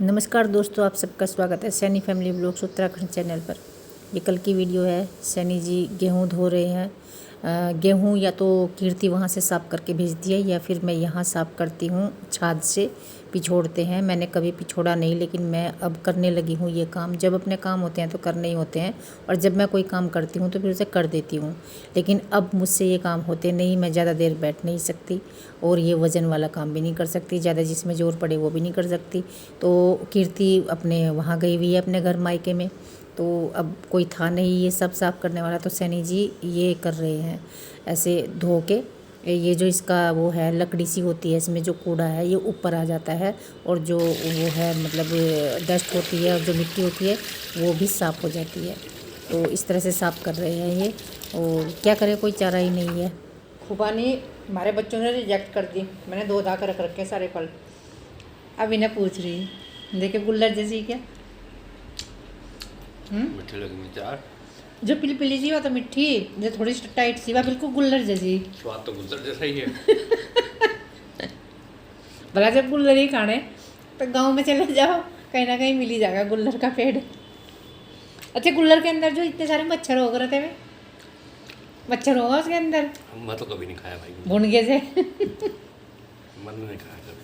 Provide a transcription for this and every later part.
नमस्कार दोस्तों, आप सबका स्वागत है Saini family blogs Uttarakhand channel पर। ये कल की वीडियो है। सैनी जी गेहूं धो रहे हैं। गेहूं या तो कीर्ति वहाँ से साफ़ करके भेजती है या फिर मैं यहाँ साफ़ करती हूँ। छाछ से पिछोड़ते हैं। मैंने कभी पिछोड़ा नहीं, लेकिन मैं अब करने लगी हूँ ये काम। जब अपने काम होते हैं तो करने ही होते हैं, और जब मैं कोई काम करती हूँ तो फिर उसे कर देती हूँ। लेकिन अब मुझसे ये काम होते नहीं। मैं ज़्यादा देर बैठ नहीं सकती, और ये वज़न वाला काम भी नहीं कर सकती, ज़्यादा जिसमें ज़ोर पड़े वो भी नहीं कर सकती। तो कीर्ति अपने वहाँ गई हुई है अपने घर मायके में, तो अब कोई था नहीं ये सब साफ़ करने वाला। तो सैनी जी ये कर रहे हैं ऐसे धो के। ये जो इसका वो है लकड़ी सी होती है, इसमें जो कूड़ा है ये ऊपर आ जाता है, और जो वो है मतलब डस्ट होती है और जो मिट्टी होती है वो भी साफ़ हो जाती है। तो इस तरह से साफ़ कर रहे हैं ये, और क्या करें, कोई चारा ही नहीं है। खुबानी हमारे बच्चों ने रिजेक्ट कर दी। मैंने धो धा कर रख रखे सारे फल। अब इन्हें पूछ रही है, देखे गुल्लर जैसी क्या मीठी लगी चार। जो पिली पिली सी वो तो मीठी, जो थोड़ी टाइट सी वो बिल्कुल गुल्लर जैसी। स्वाद तो गुल्लर जैसा ही है। भला जब गुल्लर ही खाने तो गांव में चले जाओ, कहीं ना कहीं मिल ही जाएगा गुल्लर का पेड़। अच्छा, गुल्लर के अंदर जो इतने सारे मच्छर हो रहे थे, मच्छर होगा उसके अंदर। मैं तो कभी नहीं खाया भाई, भुनगे से। मैंने नहीं खाया कभी।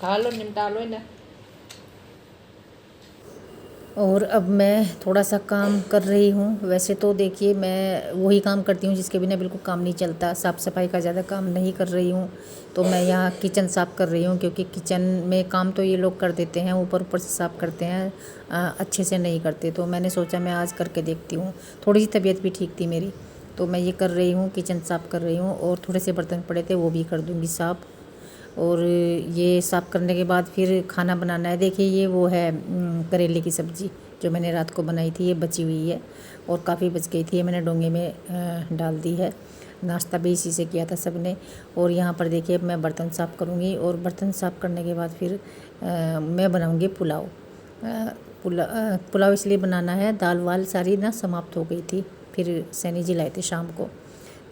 खा लो, निपटा लो इन्हें। और अब मैं थोड़ा सा काम कर रही हूँ। वैसे तो देखिए मैं वही काम करती हूँ जिसके बिना बिल्कुल काम नहीं चलता। साफ़ सफाई का ज़्यादा काम नहीं कर रही हूँ। तो मैं यहाँ किचन साफ़ कर रही हूँ, क्योंकि किचन में काम तो ये लोग कर देते हैं, ऊपर ऊपर से साफ़ करते हैं, अच्छे से नहीं करते। तो मैंने सोचा मैं आज करके देखती हूँ। थोड़ी सी तबीयत भी ठीक थी मेरी, तो मैं ये कर रही हूँ, किचन साफ़ कर रही हूँ। और थोड़े से बर्तन पड़े थे वो भी कर दूँगी साफ़। और ये साफ़ करने के बाद फिर खाना बनाना है। देखिए ये वो है करेले की सब्ज़ी जो मैंने रात को बनाई थी, ये बची हुई है और काफ़ी बच गई थी। ये मैंने डोंगे में डाल दी है। नाश्ता भी इसी से किया था सब ने। और यहाँ पर देखिए मैं बर्तन साफ़ करूँगी, और बर्तन साफ़ करने के बाद फिर मैं बनाऊँगी पुलाव। पुलाव इसलिए बनाना है, दाल वाल सारी ना समाप्त हो गई थी, फिर सैनी जी लाए थे शाम को,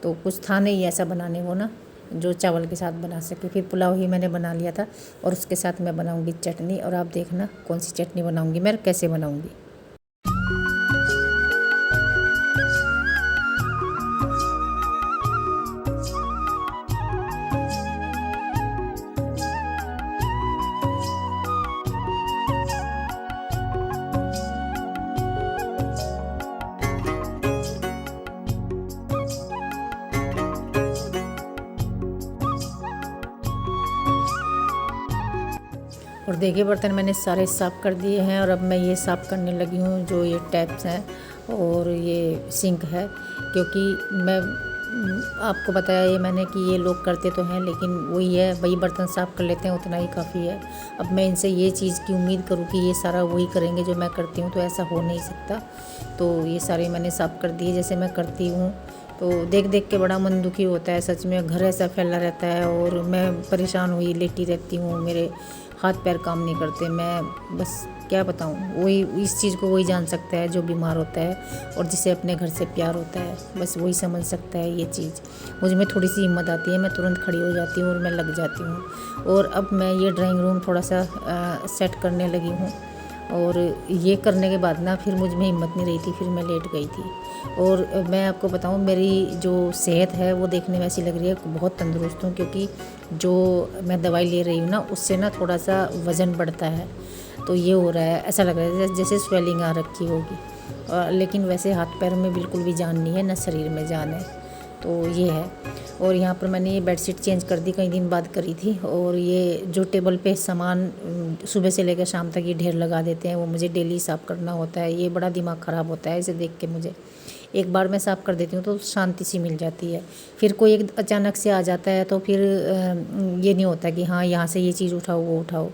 तो कुछ था नहीं ऐसा बनाने को ना जो चावल के साथ बना सके। फिर पुलाव ही मैंने बना लिया था, और उसके साथ मैं बनाऊंगी चटनी। और आप देखना कौन सी चटनी बनाऊंगी मैं, कैसे बनाऊंगी। और देखिए बर्तन मैंने सारे साफ़ कर दिए हैं, और अब मैं ये साफ़ करने लगी हूँ जो ये टैप्स हैं और ये सिंक है। क्योंकि मैं आपको बताया ये मैंने कि ये लोग करते तो हैं, लेकिन वही है, वही बर्तन साफ़ कर लेते हैं, उतना ही काफ़ी है। अब मैं इनसे ये चीज़ की उम्मीद करूँ कि ये सारा वही करेंगे जो मैं करती हूँ, तो ऐसा हो नहीं सकता। तो ये सारे मैंने साफ़ कर दिए जैसे मैं करती हूँ। तो देख देख के बड़ा मन दुखी होता है सच में। घर ऐसा फैला रहता है और मैं परेशान हुई लेटी रहती हूँ, मेरे हाथ पैर काम नहीं करते। मैं बस क्या बताऊँ, वही इस चीज़ को वही जान सकता है जो बीमार होता है और जिसे अपने घर से प्यार होता है, बस वही समझ सकता है ये चीज़। मुझ में थोड़ी सी हिम्मत आती है, मैं तुरंत खड़ी हो जाती हूँ और मैं लग जाती हूँ। और अब मैं ये ड्राइंग रूम थोड़ा सा सेट करने लगी हूँ, और ये करने के बाद ना फिर मुझ में हिम्मत नहीं रही थी, फिर मैं लेट गई थी। और मैं आपको बताऊं मेरी जो सेहत है वो देखने में ऐसी लग रही है बहुत तंदुरुस्त हूँ, क्योंकि जो मैं दवाई ले रही हूँ ना उससे ना थोड़ा सा वज़न बढ़ता है। तो ये हो रहा है, ऐसा लग रहा है जैसे स्वेलिंग आ रखी होगी, लेकिन वैसे हाथ पैर में बिल्कुल भी जान नहीं है, ना शरीर में जान है। तो ये है। और यहाँ पर मैंने ये बेडशीट चेंज कर दी, कई दिन बाद करी थी। और ये जो टेबल पे सामान सुबह से लेकर शाम तक ये ढेर लगा देते हैं, वो मुझे डेली साफ़ करना होता है। ये बड़ा दिमाग ख़राब होता है इसे देख के मुझे। एक बार मैं साफ़ कर देती हूँ तो शांति सी मिल जाती है। फिर कोई एक अचानक से आ जाता है तो फिर ये नहीं होता कि हाँ यहाँ से ये चीज़ उठाओ वो उठाओ।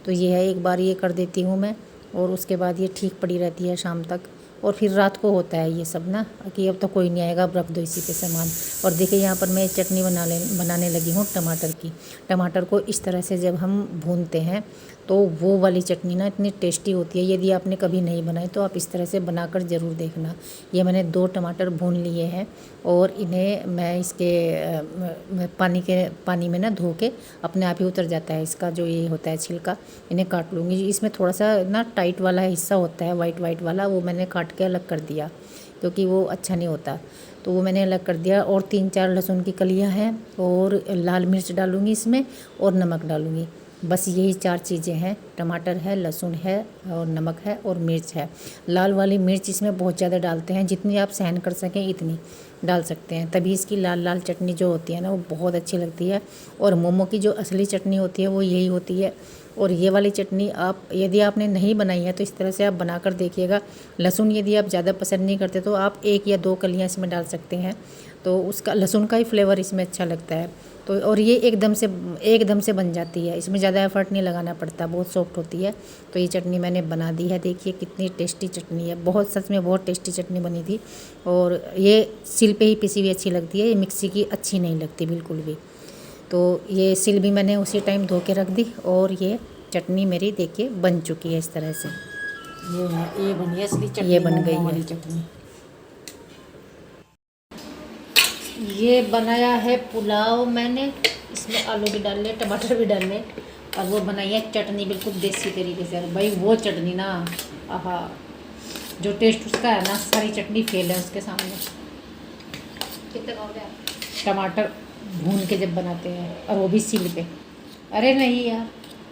तो ये है, एक बार ये कर देती हूँ मैं, और उसके बाद ये ठीक पड़ी रहती है शाम तक। और फिर रात को होता है ये सब ना कि अब तो कोई नहीं आएगा, अब रख दो इसी पे सामान। और देखिए यहाँ पर मैं चटनी बनाने लगी हूँ टमाटर की। टमाटर को इस तरह से जब हम भूनते हैं तो वो वाली चटनी ना इतनी टेस्टी होती है। यदि आपने कभी नहीं बनाई तो आप इस तरह से बनाकर ज़रूर देखना। ये मैंने 2 टमाटर भून लिए हैं और इन्हें मैं इसके पानी में ना धो के, अपने आप ही उतर जाता है इसका जो ये होता है छिलका, इन्हें काट लूँगी। इसमें थोड़ा सा ना टाइट वाला हिस्सा होता है, वाइट वाला, वो मैंने काट के अलग कर दिया क्योंकि वो अच्छा नहीं होता, तो वो मैंने अलग कर दिया। और 3-4 लहसुन की कलियां हैं और लाल मिर्च डालूँगी इसमें और नमक डालूँगी। बस यही 4 चीज़ें हैं, टमाटर है, लहसुन है और नमक है और मिर्च है। लाल वाली मिर्च इसमें बहुत ज़्यादा डालते हैं, जितनी आप सहन कर सकें इतनी डाल सकते हैं, तभी इसकी लाल लाल चटनी जो होती है ना वो बहुत अच्छी लगती है। और मोमो की जो असली चटनी होती है वो यही होती है। और ये वाली चटनी आप यदि आपने नहीं बनाई है तो इस तरह से आप बनाकर देखिएगा। लहसुन यदि आप ज़्यादा पसंद नहीं करते तो आप 1 या 2 कलियाँ इसमें डाल सकते हैं, तो उसका लहसुन का ही फ्लेवर इसमें अच्छा लगता है। तो और ये एकदम से बन जाती है, इसमें ज़्यादा एफर्ट नहीं लगाना पड़ता, बहुत सॉफ्ट होती है। तो ये चटनी मैंने बना दी है, देखिए कितनी टेस्टी चटनी है, बहुत सच में बहुत टेस्टी चटनी बनी थी। और ये सिल पे ही पिसी हुई अच्छी लगती है, ये मिक्सी की अच्छी नहीं लगती बिल्कुल भी। तो ये सिल भी मैंने उसी टाइम धो के रख दी और ये चटनी मेरी देखिए बन चुकी है इस तरह से। ये बनी है असली चटनी, ये बन मोमो गई वाली है चटनी। ये बनाया है पुलाव मैंने, इसमें आलू भी डाले, टमाटर भी डाले, और वो बनाई है चटनी बिल्कुल देसी तरीके से। भाई वो चटनी ना, आहा, जो टेस्ट उसका है ना, सारी चटनी फेल है उसके सामने। कितने का हो गया? टमाटर भून के जब बनाते हैं और वो भी सील पे, अरे नहीं यार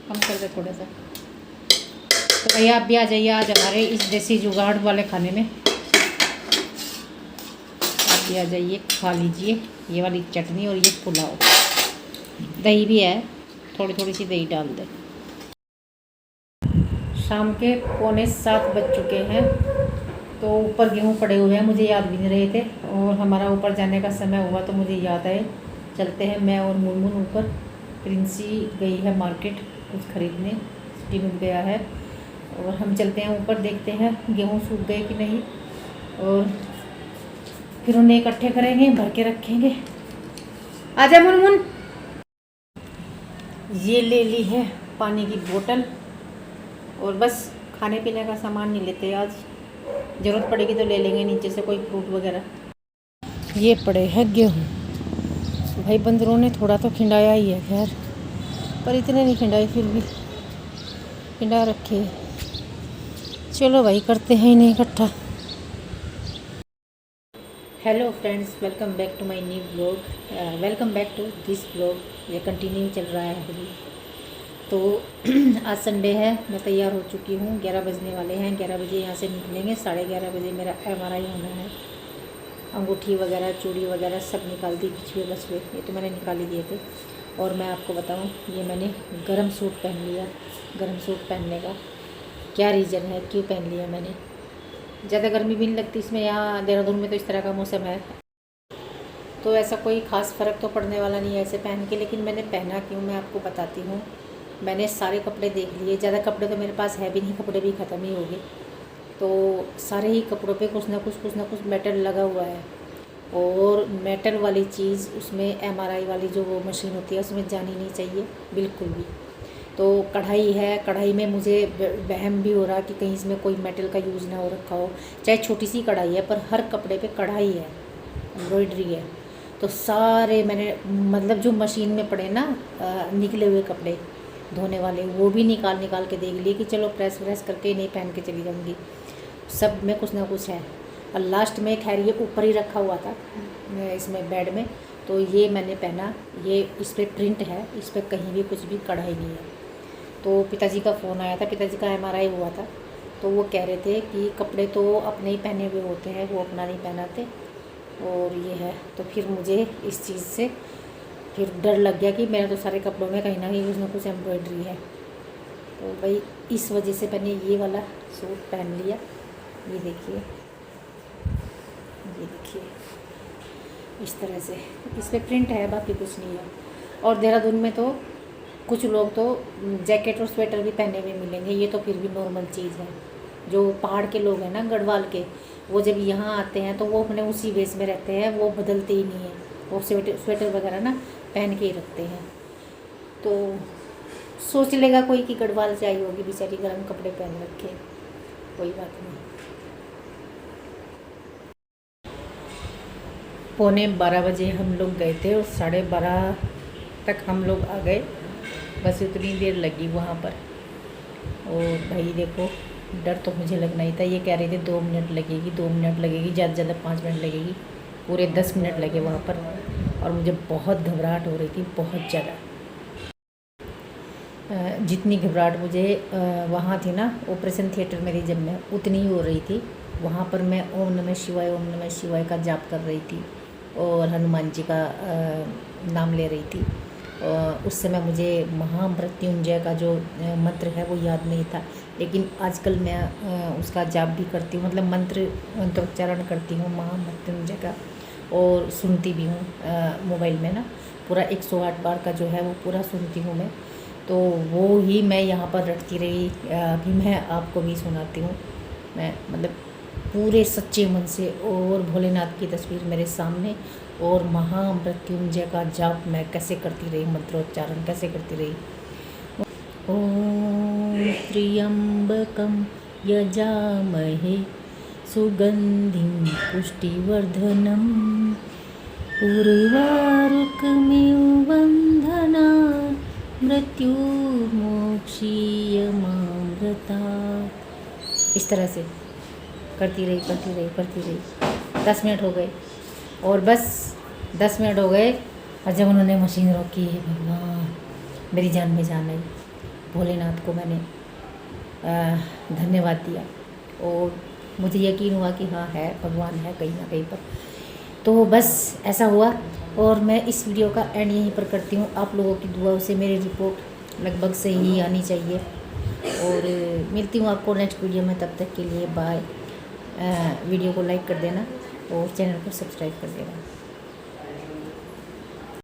कम कर दे थोड़ा सा। तो भैया आप भी आ जाइए आज हमारे इस देसी जुगाड़ वाले खाने में, आप भी आ जाइए, खा लीजिए ये वाली चटनी और ये पुलाव। दही भी है, थोड़ी थोड़ी सी दही डाल दे। शाम के 6:45 बज चुके हैं, तो ऊपर गेहूँ पड़े हुए हैं, मुझे याद भी नहीं रहे थे, और हमारा ऊपर जाने का समय हुआ तो मुझे याद आए, चलते हैं मैं और मुनमुन ऊपर। प्रिंसी गई है मार्केट कुछ खरीदने, टिमिन गया है, और हम चलते हैं ऊपर, देखते हैं गेहूँ सूख गए कि नहीं, और फिर उन्हें इकट्ठे करेंगे, भर के रखेंगे। आजा मुनमुन। ये ले ली है पानी की बोतल, और बस खाने पीने का सामान नहीं लेते आज, ज़रूरत पड़ेगी तो ले लेंगे नीचे से कोई फ्रूट वगैरह। ये पड़े हैं गेहूँ, भाई बंदरों ने थोड़ा तो खिंडाया ही है, खैर पर इतने नहीं खिंडाए, फिर भी खिंडा रखे। चलो भाई करते हैं इन्हें इकट्ठा। Hello friends, welcome back to my new blog, welcome back to this blog. ये कंटिन्यू चल रहा है अभी। तो आज संडे है, मैं तैयार हो चुकी हूँ, 11 बजने वाले हैं, 11 बजे यहाँ से निकलेंगे, 11:30 बजे मेरा MRI होना है। अंगूठी वगैरह, चूड़ी वगैरह सब निकाल दी, पिछुए बछुए ये तो मैंने निकाल ही दिए थे। और मैं आपको बताऊँ, ये मैंने गर्म सूट पहन लिया। गर्म सूट पहनने का क्या रीज़न है, क्यों पहन लिया मैंने, ज़्यादा गर्मी भी नहीं लगती इसमें, यहाँ देहरादून में तो इस तरह का मौसम है, तो ऐसा कोई ख़ास फ़र्क तो पड़ने वाला नहीं है ऐसे पहन के। लेकिन मैंने पहना क्यों, मैं आपको बताती हूँ। मैंने सारे कपड़े देख लिए, ज़्यादा कपड़े तो मेरे पास है भी नहीं, कपड़े भी ख़त्म ही हो गए, तो सारे ही कपड़ों पे कुछ ना कुछ मेटल लगा हुआ है। और मेटल वाली चीज़ उसमें MRI वाली जो वो मशीन होती है उसमें जानी नहीं चाहिए बिल्कुल भी। तो कढ़ाई है, कढ़ाई में मुझे वहम भी हो रहा कि कहीं इसमें कोई मेटल का यूज़ ना हो रखा हो, चाहे छोटी सी कढ़ाई है पर हर कपड़े पे कढ़ाई है, एम्ब्रॉयडरी है। तो सारे मैंने मतलब जो मशीन में पड़े ना निकले हुए कपड़े धोने वाले, वो भी निकाल के देख लिए कि चलो प्रेस व्रेस करके नहीं पहन के चली जाऊँगी, सब में कुछ ना कुछ है। और लास्ट में खैर ये ऊपर ही रखा हुआ था इसमें बेड में, तो ये मैंने पहना। ये इस पर प्रिंट है, इस पर कहीं भी कुछ भी कढ़ाई नहीं है। तो पिताजी का फ़ोन आया था, पिताजी का MRI हुआ था, तो वो कह रहे थे कि कपड़े तो अपने ही पहने हुए होते हैं, वो अपना नहीं पहनाते, और ये है। तो फिर मुझे इस चीज़ से फिर डर लग गया कि मेरे तो सारे कपड़ों में कहीं ना कुछ एम्ब्रॉयडरी है। तो भाई इस वजह से मैंने ये वाला सूट पहन लिया। ये देखिए, ये देखिए इस तरह से इस पर प्रिंट है, बाकी कुछ नहीं है। और देहरादून में तो कुछ लोग तो जैकेट और स्वेटर भी पहने हुए मिलेंगे, ये तो फिर भी नॉर्मल चीज़ है। जो पहाड़ के लोग हैं ना, गढ़वाल के, वो जब यहाँ आते हैं तो वो अपने उसी बेस में रहते हैं, वो बदलते ही नहीं है, वो स्वेटर वगैरह ना पहन के ही रखते हैं। तो सोच लेगा कोई कि गढ़वाल से आई होगी बेचारी, गर्म कपड़े पहन रखे, कोई बात नहीं। 11:15 हम लोग गए थे और 12:30 तक हम लोग आ गए, बस उतनी देर लगी वहाँ पर। और भाई देखो, डर तो मुझे लगना ही था। ये कह रहे थे 2 मिनट लगेगी, 2 मिनट लगेगी, ज़्यादा से ज़्यादा 5 मिनट लगेगी, पूरे 10 मिनट लगे वहाँ पर। और मुझे बहुत घबराहट हो रही थी, बहुत ज़्यादा। जितनी घबराहट मुझे वहाँ थी ना ऑपरेशन थिएटर में थी जब मैं, उतनी ही हो रही थी वहाँ पर। मैं ओम नमः शिवाय, ओम नमः शिवाय का जाप कर रही थी और हनुमान जी का नाम ले रही थी। उस समय मुझे महामृत्युंजय का जो मंत्र है वो याद नहीं था, लेकिन आजकल मैं उसका जाप भी करती हूँ, मतलब मंत्रोच्चारण करती हूँ महामृत्युंजय का, और सुनती भी हूँ मोबाइल में ना, पूरा 108 बार का जो है वो पूरा सुनती हूँ मैं। तो वो ही मैं यहाँ पर रटती रही। अभी मैं आपको भी सुनाती हूँ। मैं मतलब पूरे सच्चे मन से, और भोलेनाथ की तस्वीर मेरे सामने, और महामृत्युंजय का जाप मैं कैसे करती रही, मंत्रोच्चारण कैसे करती रही। ओम त्र्यंबकं यजामहे सुगंधिं पुष्टिवर्धनम् उर्वारुकमिव बन्धनात् मृत्युर्मोक्षीयमामृतात्। इस तरह से करती रही 10 मिनट हो गए, और बस 10 मिनट हो गए और जब उन्होंने मशीन रोकी, भगवान मेरी जान में जान आई। भोलेनाथ को मैंने धन्यवाद दिया, और मुझे यकीन हुआ कि हाँ है, भगवान है कहीं ना कहीं पर। तो बस ऐसा हुआ, और मैं इस वीडियो का एंड यहीं पर करती हूँ। आप लोगों की दुआओं से मेरी रिपोर्ट लगभग सही आनी चाहिए, और मिलती हूँ आपको नेक्स्ट वीडियो में। तब तक के लिए बाय। वीडियो को लाइक कर देना और चैनल को सब्सक्राइब कर देना।